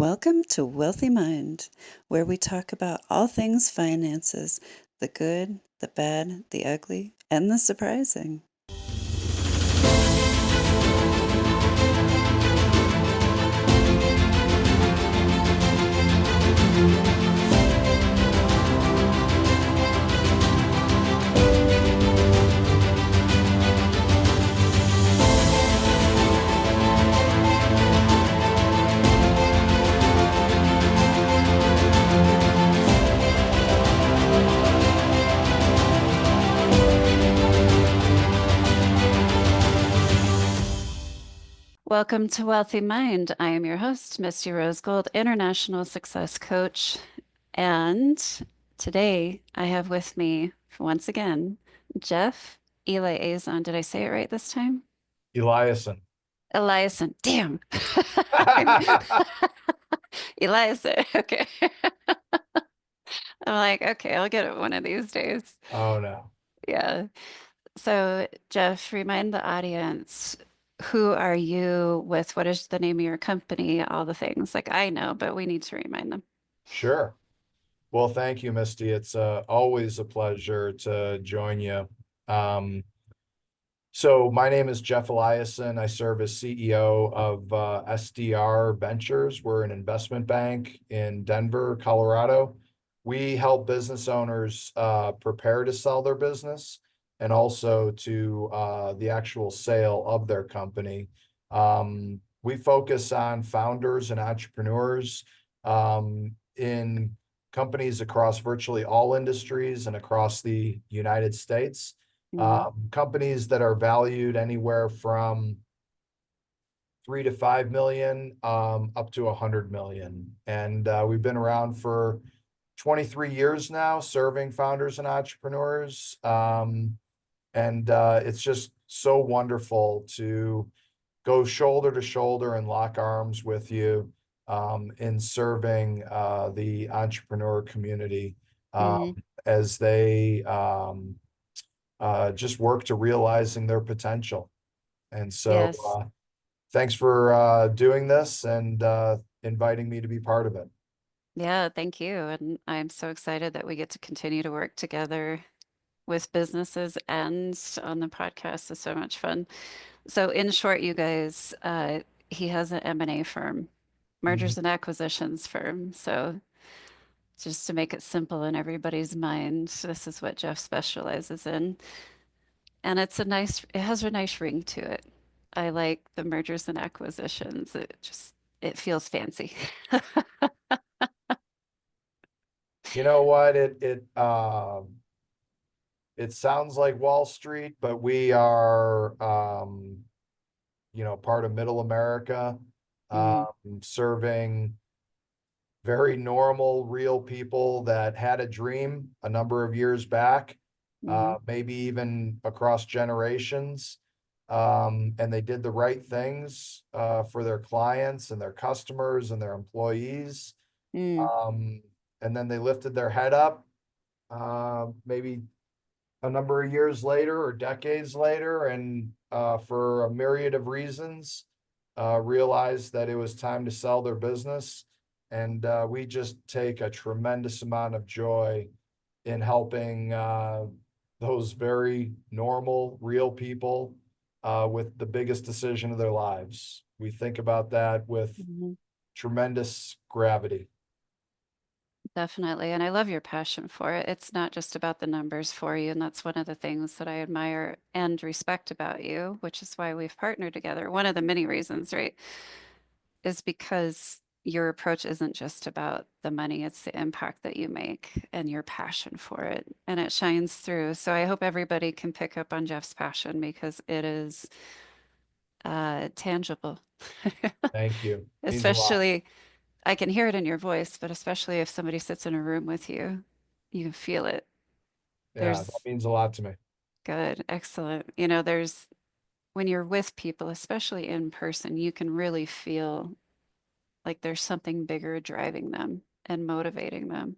Welcome to Wealthy Mind, where we talk about all things finances, the good, the bad, the ugly, and the surprising. Welcome to Wealthy Mind. I am your host, Misty Rosegold, International Success Coach. And today I have with me, once again, Geoff Eliason. Did I say it right this time? Eliason. Eliason. Damn. Eliason. Okay. I'm like, okay, I'll get it one of these days. Oh no. Yeah. So, Geoff, remind the audience, who are you with? What is the name of your company? All the things. Like I know, but we need to remind them. Sure. Well, thank you, Misty. It's always a pleasure to join you. Um, so my name is Geoff Eliason. I serve as CEO of SDR Ventures. We're an investment bank in Denver, Colorado. We help business owners prepare to sell their business and also to the actual sale of their company. We focus on founders and entrepreneurs in companies across virtually all industries and across the United States. Mm, Companies that are valued anywhere from 3 to 5 million up to 100 million. And we've been around for 23 years now, serving founders and entrepreneurs. And it's just so wonderful to go shoulder to shoulder and lock arms with you in serving the entrepreneur community mm, as they just work to realizing their potential. And so yes. thanks for doing this and inviting me to be part of it. Yeah, thank you. And I'm so excited that we get to continue to work together with businesses and on the podcast. Is so much fun. So, in short, you guys, he has an M&A firm, Mhm. mergers and acquisitions firm. So, just to make it simple in everybody's mind, this is what Geoff specializes in. And it has a nice ring to it. I like the mergers and acquisitions. It feels fancy. You know what? It sounds like Wall Street, but we are part of Middle America, Mm, serving very normal, real people that had a dream a number of years back, mm, maybe even across generations. And they did the right things for their clients and their customers and their employees. mm, Um, and then they lifted their head up, maybe a number of years later or decades later, and for a myriad of reasons, realized that it was time to sell their business. And we just take a tremendous amount of joy in helping those very normal, real people with the biggest decision of their lives. We think about that with mhm. tremendous gravity. Definitely. And I love your passion for it. It's not just about the numbers for you. And that's one of the things that I admire and respect about you, which is why we've partnered together. One of the many reasons, right, is because your approach isn't just about the money, it's the impact that you make and your passion for it. And it shines through. So I hope everybody can pick up on Geoff's passion because it is tangible. Thank you. Means a lot. Especially I can hear it in your voice, but especially if somebody sits in a room with you, you can feel it. Yeah, that There's means a lot to me. good, excellent. There's when you're with people, especially in person, you can really feel like there's something bigger driving them and motivating them.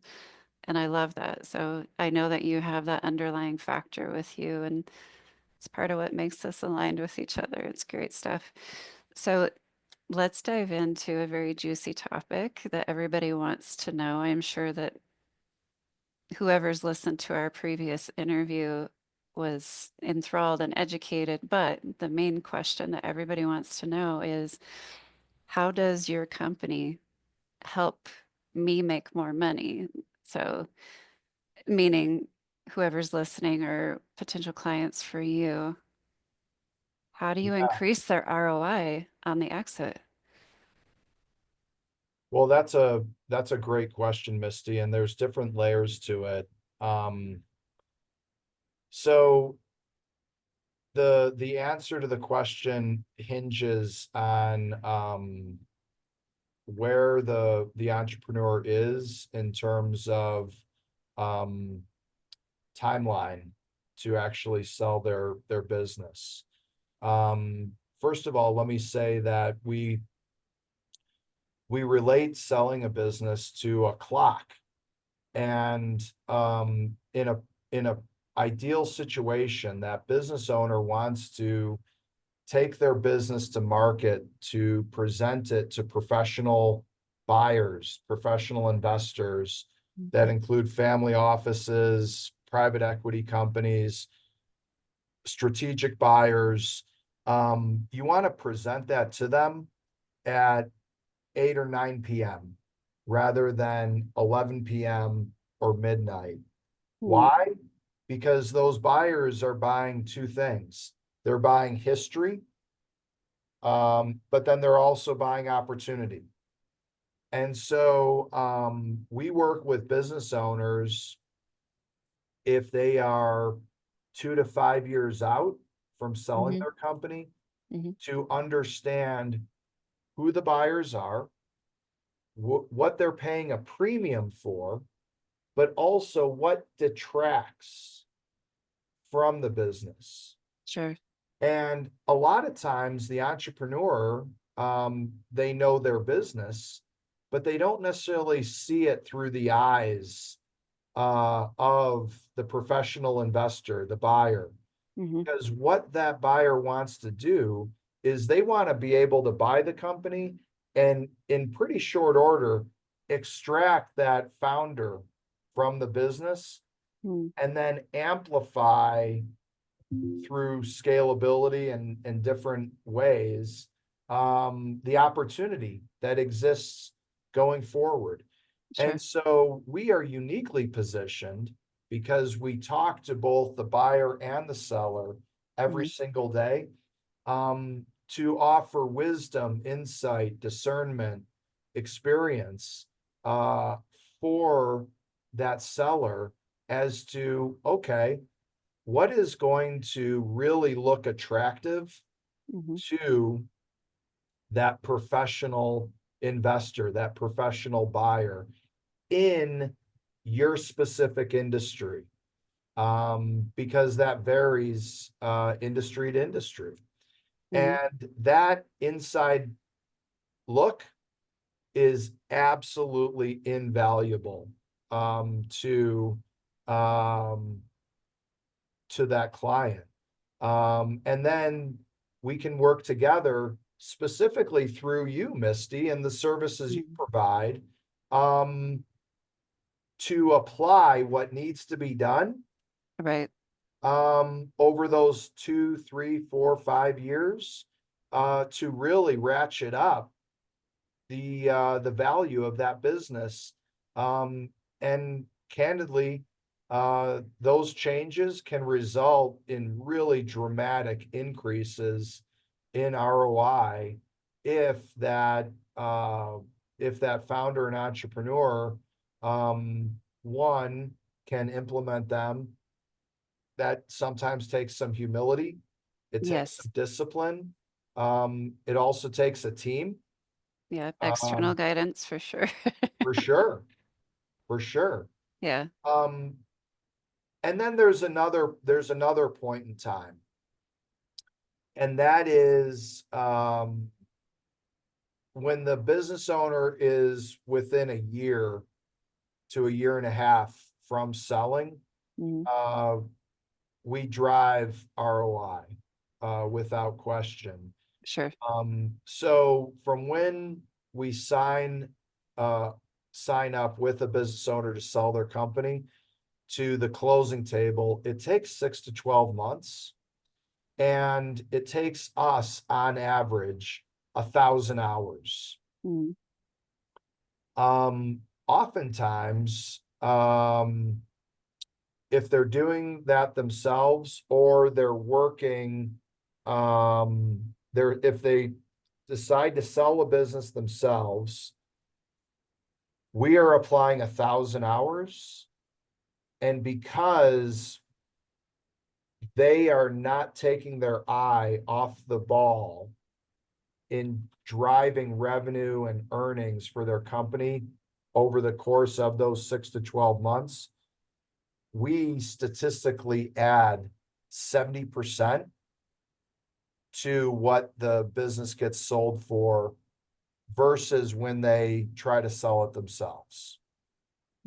And I love that. So I know that you have that underlying factor with you, and it's part of what makes us aligned with each other. It's great stuff. So let's dive into a very juicy topic that everybody wants to know. I'm sure that whoever's listened to our previous interview was enthralled and educated, but the main question that everybody wants to know is how does your company help me make more money? So, meaning whoever's listening or potential clients for you, how do you Yeah. increase their ROI on the exit? Well, that's a great question, Misty, and there's different layers to it. Um, so the answer to the question hinges on where the entrepreneur is in terms of um timeline to actually sell their business. Um, First of all, let me say that we relate selling a business to a clock. And in a ideal situation, that business owner wants to take their business to market to present it to professional buyers, professional investors that Mhm. include family offices, private equity companies, strategic buyers. You want to present that to them at 8 or 9 p.m. rather than 11 p.m. or midnight. Hmm. Why? Because those buyers are buying two things. They're buying history, but then they're also buying opportunity. And so we work with business owners if they are 2 to 5 years out from selling Hmm. their company Hmm. to understand who the buyers are, what they're paying a premium for, but also what detracts from the business. Sure. And a lot of times the entrepreneur, they know their business, but they don't necessarily see it through the eyes of the professional investor, the buyer. Hmm. Because what that buyer wants to do is they want to be able to buy the company and in pretty short order extract that founder from the business Hmm. and then amplify through scalability and different ways the opportunity that exists going forward. And Sure. so we are uniquely positioned because we talk to both the buyer and the seller every Hmm. single day to offer wisdom, insight, discernment, experience uh, for that seller as to, okay, what is going to really look attractive Hmm. to that professional investor, that professional buyer in your specific industry, because that varies industry to industry. Hmm. And that inside look is absolutely invaluable to um, to that client. And then we can work together specifically through you, Misty, and the services you Hmm. provide um, to apply what needs to be done Right. over those 2, 3, 4, 5 years to really ratchet up the value of that business. And candidly, those changes can result in really dramatic increases in ROI if that uh, if that founder and entrepreneur one can implement them. That sometimes takes some humility. It takes Yes. some discipline. It also takes a team. Yeah. External Um, guidance for sure. for sure, for sure. Yeah. Um, and then there's another point in time, and that is when the business owner is within a year to a year and a half from selling, Hmm. uh, we drive ROI without question. Sure. So from when we uh, sign up with a business owner to sell their company to the closing table, it takes 6 to 12 months. And it takes us on average 1,000 hours. Mm, Oftentimes, if they're doing that themselves or they're working, if they decide to sell a business themselves, we are applying 1,000 hours. And because they are not taking their eye off the ball in driving revenue and earnings for their company over the course of those 6 to 12 months, we statistically add 70% to what the business gets sold for versus when they try to sell it themselves.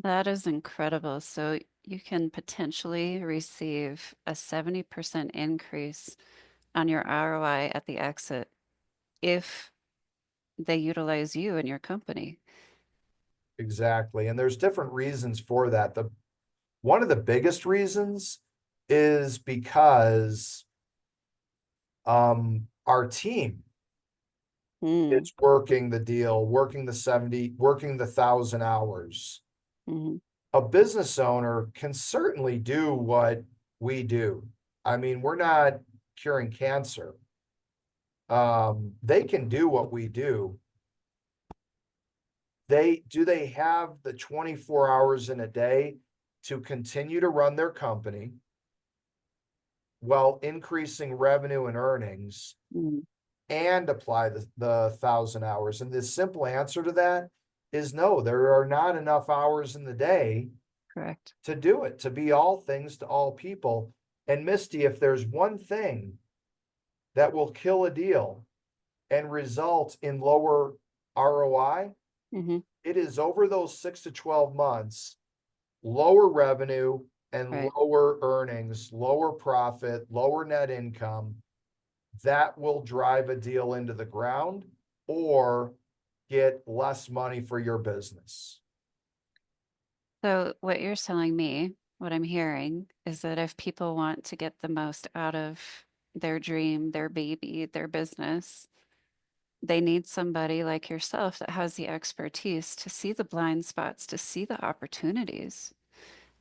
that is incredible. So you can potentially receive a 70% increase on your ROI at the exit if they utilize you and your company. Exactly. And there's different reasons for that. One of the biggest reasons is because our team Mm, is working the deal, working the 1,000 hours. hmm. A business owner can certainly do what we do. I mean, we're not curing cancer. They can do what we do. They have the 24 hours in a day to continue to run their company while increasing revenue and earnings Mm, and apply the 1,000 hours? And the simple answer to that is no, there are not enough hours in the day correct. to do it, to be all things to all people. And Misty, if there's one thing that will kill a deal and result in lower ROI, Hmm. it is over those 6 to 12 months, lower revenue and Right. lower earnings, lower profit, lower net income. That will drive a deal into the ground or get less money for your business. So what you're telling me, what I'm hearing is that if people want to get the most out of their dream, their baby, their business, they need somebody like yourself that has the expertise to see the blind spots, to see the opportunities.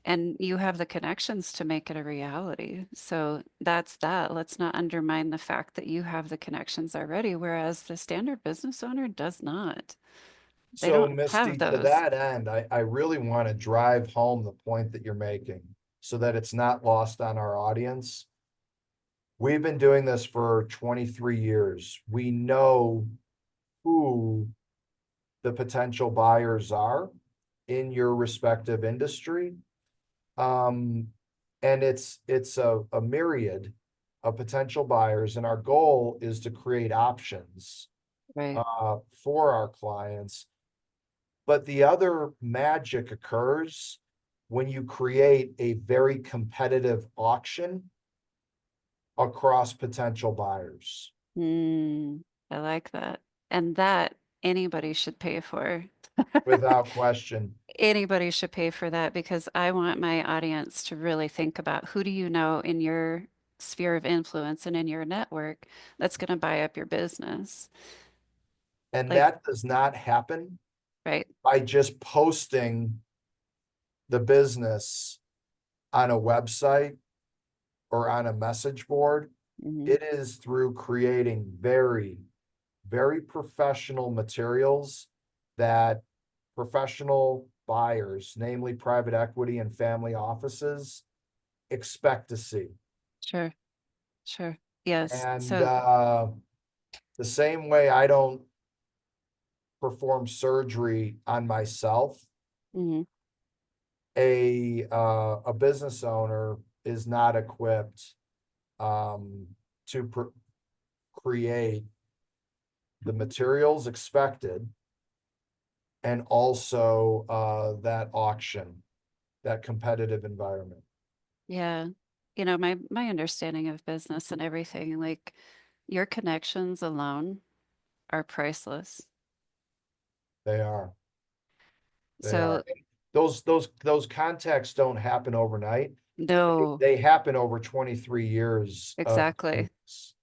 And you have the connections to make it a reality. So that's that. Let's not undermine the fact that you have the connections already, whereas the standard business owner does not. They So, don't have Misty, to those. that end, I really want to drive home the point that you're making so that it's not lost on our audience. We've been doing this for 23 years. We know who the potential buyers are in your respective industry. Um, and it's a myriad of potential buyers, and our goal is to create options Right. for our clients. But the other magic occurs when you create a very competitive auction across potential buyers, Mm, I like that. And that anybody should pay for. without question. Anybody should pay for that because I want my audience to really think about who do you know in your sphere of influence and in your network that's going to buy up your business. And Like, that does not happen right. by just posting the business on a website or on a message board. Hmm. It is through creating very, very professional materials that professional buyers, namely private equity and family offices, expect to see. Sure. Sure. Yes. And So, the same way I don't perform surgery on myself, mhm, a business owner is not equipped um, to create the materials expected and also that auction, that competitive environment. yeah. My understanding of business and everything, like Your connections alone are priceless. They are. They So are. Those contacts don't happen overnight. no, They happen over 23 years of exactly. business.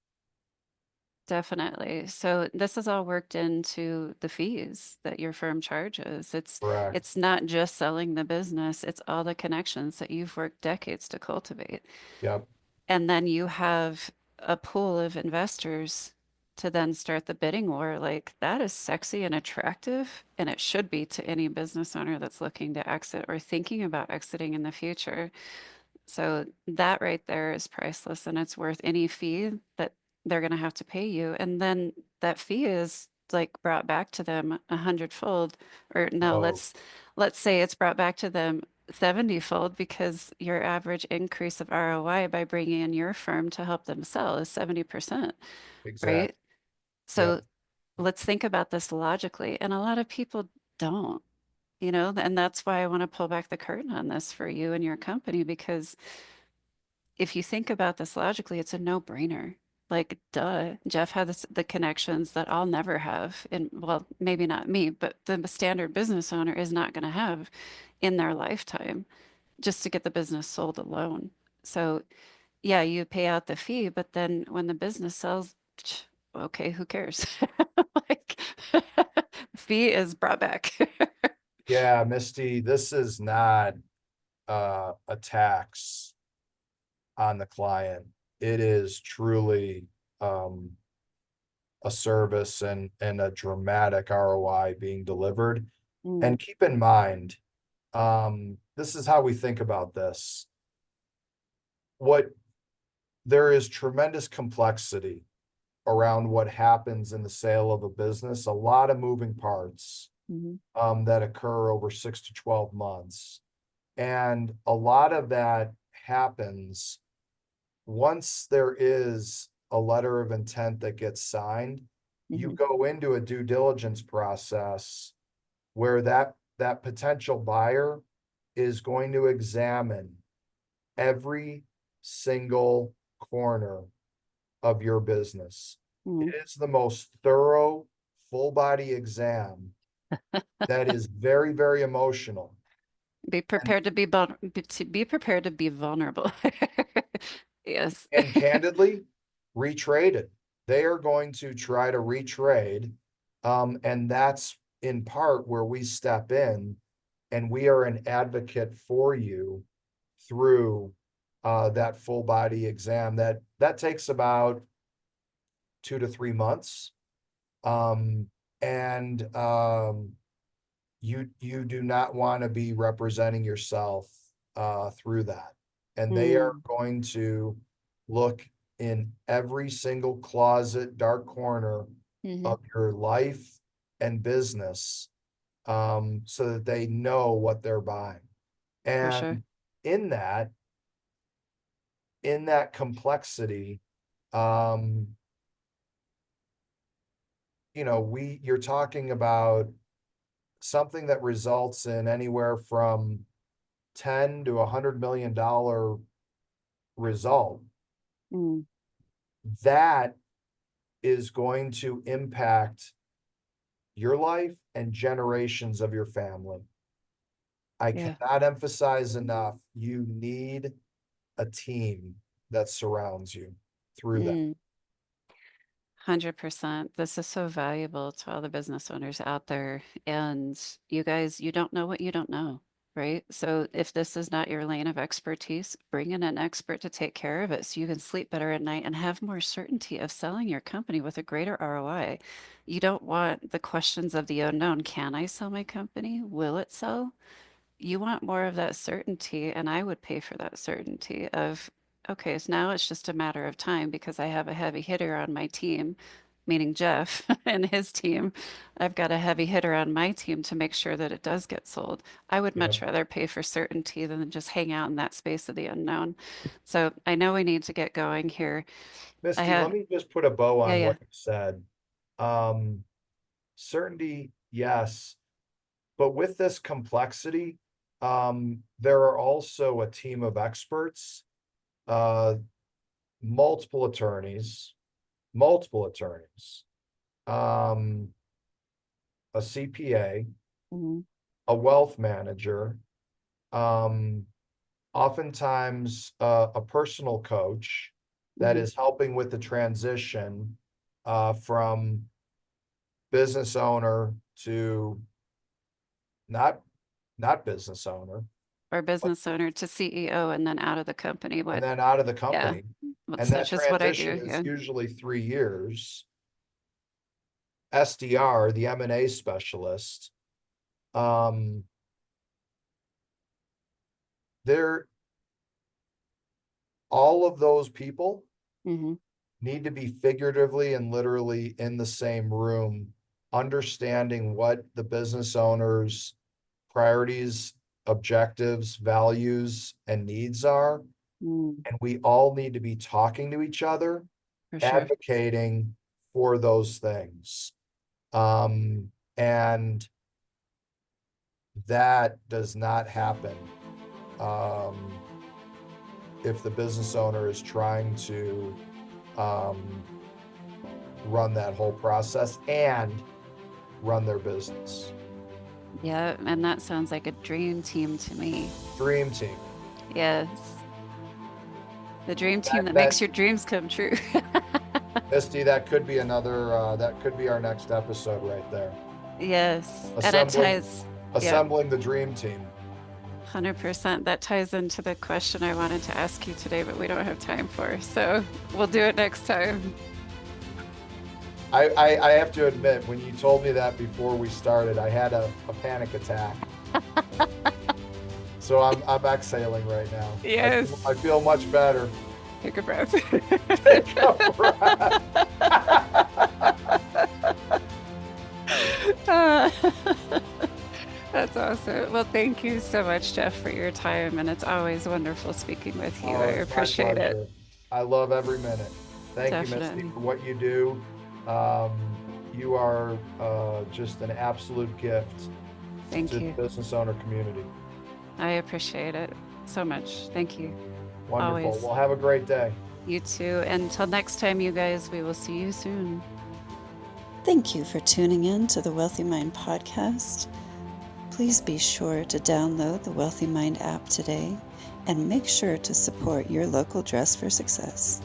Definitely. So this is all worked into the fees that your firm charges. Correct. It's not just selling the business, it's all the connections that you've worked decades to cultivate. Yep. And then you have a pool of investors to then start the bidding war. Like that is sexy and attractive, and it should be to any business owner that's looking to exit or thinking about exiting in the future. So that right there is priceless and it's worth any fee that they're going to have to pay you. And then that fee is like brought back to them 100-fold, or no, Oh, let's say it's brought back to them 70-fold because your average increase of ROI by bringing in your firm to help them sell is 70%, exactly. right? So Yep. let's think about this logically. And a lot of people don't, and that's why I want to pull back the curtain on this for you and your company because if you think about this logically, it's a no-brainer. Like, duh, Jeff has the connections that I'll never have. And well, maybe not me, but the standard business owner is not going to have in their lifetime just to get the business sold alone. So, yeah, you pay out the fee, but then when the business sells, okay, who cares? Like, fee is brought back. Yeah, Misty, this is not a tax on the client. It is truly um a service and a dramatic ROI being delivered. Mm, And keep in mind, this is how we think about this. What There is tremendous complexity around what happens in the sale of a business, a lot of moving parts mhm, that occur over 6 to 12 months. And a lot of that happens once there is a letter of intent that gets signed. You mhm, go into a due diligence process where that potential buyer is going to examine every single corner of your business. It mhm. is the most thorough, full body exam that is very, very emotional. Be And prepared to be prepared to be vulnerable. Yes. and candidly, retrade it. They are going to try to retrade. And that's in part where we step in and we are an advocate for you through that full body exam that takes about 2 to 3 months. Um, and you do not want to be representing yourself through that. And they are Mm, going to look in every single closet, dark corner hmm. of your life and business, so that they know what they're buying. For sure. And in that, in that complexity, um, you're talking about something that results in anywhere from 10 to $100 million result. Mm, That is going to impact your life and generations of your family. I yeah. cannot emphasize enough, you need a team that surrounds you through that. 100%. This is so valuable to all the business owners out there. And you guys, you don't know what you don't know, right? So if this is not your lane of expertise, bring in an expert to take care of it so you can sleep better at night and have more certainty of selling your company with a greater ROI. You don't want the questions of the unknown. Can I sell my company? Will it sell? You want more of that certainty, and I would pay for that certainty of, okay, so now it's just a matter of time because I have a heavy hitter on my team, meaning Jeff and his team. I've got a heavy hitter on my team to make sure that it does get sold. I would Yep. much rather pay for certainty than just hang out in that space of the unknown. So I know we need to get going here. I Misty, let have, me just put a bow yeah, on yeah. what you said. Um, Certainty, yes, but with this complexity, there are also a team of experts, uh, multiple attorneys, multiple attorneys, a CPA, Mhm. a wealth manager, oftentimes a personal coach that Mhm. is helping with the transition from business owner to not not business owner, Or but business owner to CEO and then out of the company. and What? then out of the Yeah, company. And that which is what I transition do. is Yeah. usually 3 years. SDR, the M&A specialist, um, they're all of those people Hmm. need to be figuratively and literally in the same room, understanding what the business owner's priorities, objectives, values, and needs are. Mm, And we all need to be talking to each other, for sure. advocating for those things. And that does not happen um, if the business owner is trying to um, run that whole process and run their business. Yeah, and that sounds like a dream team to me. Dream team. Yes. The dream team That that that makes your dreams come true. Misty, that could be another. That could be our next episode right there. Yes. And it Assembling, ties, yeah, assembling the dream team. 100%. That ties into the question I wanted to ask you today, but we don't have time for. So we'll do it next time. I have to admit, when you told me that before we started, I had a panic attack. So I'm exhaling right now. I Yes. feel much better. Take a breath. Take a breath. Uh, That's awesome. Well, thank you so much, Geoff, for your time. And it's always wonderful speaking with you. Oh, I it's my appreciate it. pleasure. I love every minute. Thank you, Misty, Definitely. for what you do. Um, you are just an absolute gift Thank to the you. business owner community. I appreciate it so much. Thank you. Wonderful. Always. Well, have a great day. You too. Until next time, you guys, we will see you soon. Thank you for tuning in to the Wealthy Mind podcast. Please be sure to download the Wealthy Mind app today and make sure to support your local Dress for Success.